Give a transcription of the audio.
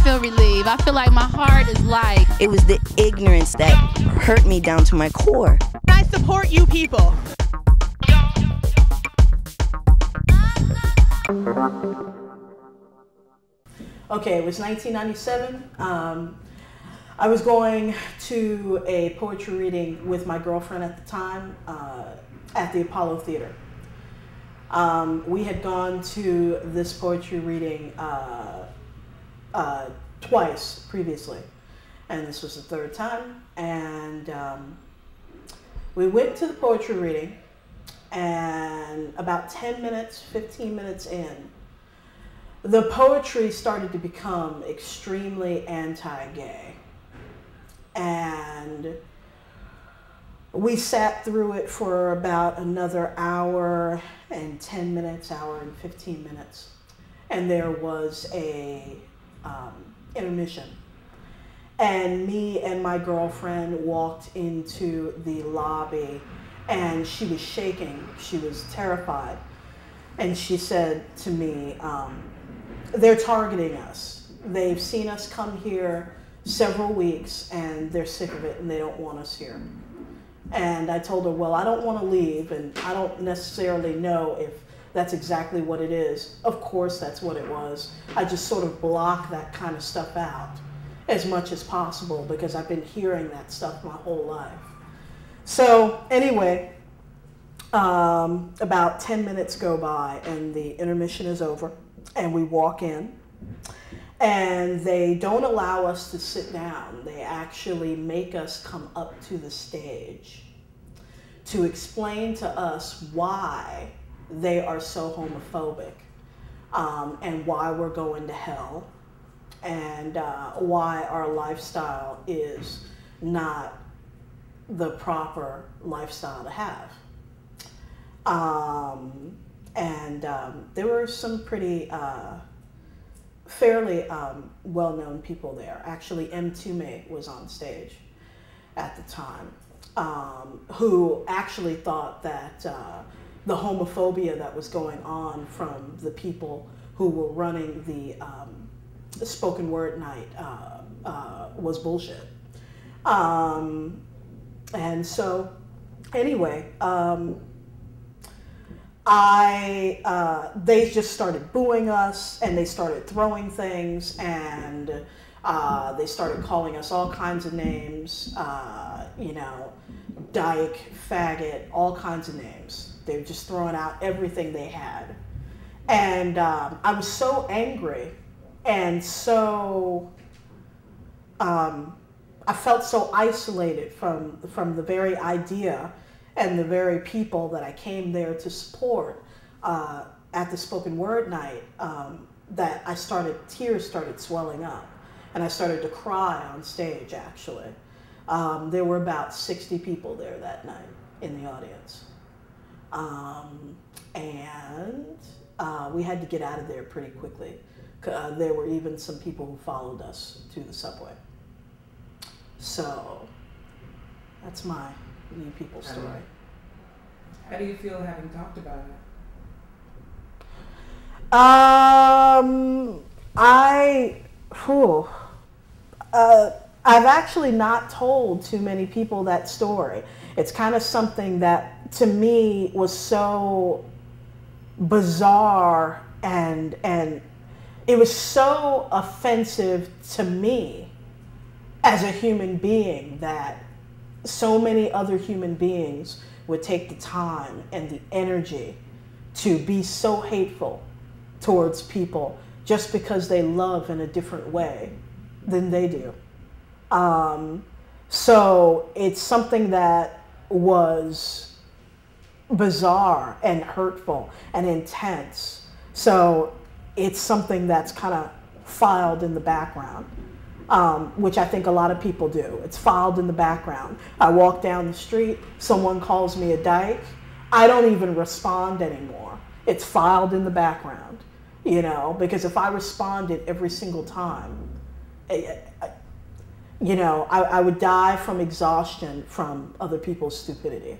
feel relieved. I feel like my heart is light. It was the ignorance that hurt me down to my core. I support you people. Okay, it was 1997. I was going to a poetry reading with my girlfriend at the time at the Apollo Theater. We had gone to this poetry reading twice previously, and this was the third time. And we went to the poetry reading, and about 10 minutes, 15 minutes in, the poetry started to become extremely anti-gay. And we sat through it for about another hour and 10 minutes, hour and 15 minutes. And there was a intermission. And me and my girlfriend walked into the lobby, and she was shaking. She was terrified. And she said to me, they're targeting us. They've seen us come here several weeks, and they're sick of it, and they don't want us here. And I told her, well, I don't want to leave, and I don't necessarily know if that's exactly what it is. Of course that's what it was. I just sort of block that kind of stuff out as much as possible because I've been hearing that stuff my whole life. So anyway, about 10 minutes go by, and the intermission is over, and we walk in. And they don't allow us to sit down. They actually make us come up to the stage to explain to us why they are so homophobic, and why we're going to hell, and why our lifestyle is not the proper lifestyle to have. There were some pretty fairly well-known people there. Actually, M. Tume was on stage at the time, who actually thought that the homophobia that was going on from the people who were running the spoken word night was bullshit. And so, anyway, they just started booing us, and they started throwing things, and they started calling us all kinds of names, you know, dyke, faggot, all kinds of names. They were just throwing out everything they had. And I was so angry, and so I felt so isolated from the very idea and the very people that I came there to support at the spoken word night, that tears started swelling up, and I started to cry on stage, actually. There were about 60 people there that night in the audience. We had to get out of there pretty quickly. There were even some people who followed us to the subway. So that's my New People story. How do you feel having talked about it? I've actually not told too many people that story. It's kind of something that to me was so bizarre, and it was so offensive to me as a human being that so many other human beings would take the time and the energy to be so hateful towards people just because they love in a different way than they do. So it's something that was bizarre and hurtful and intense. So it's something that's kind of filed in the background, which I think a lot of people do. It's filed in the background. I walk down the street, someone calls me a dyke, I don't even respond anymore. It's filed in the background, you know, because if I responded every single time, you know, I would die from exhaustion from other people's stupidity.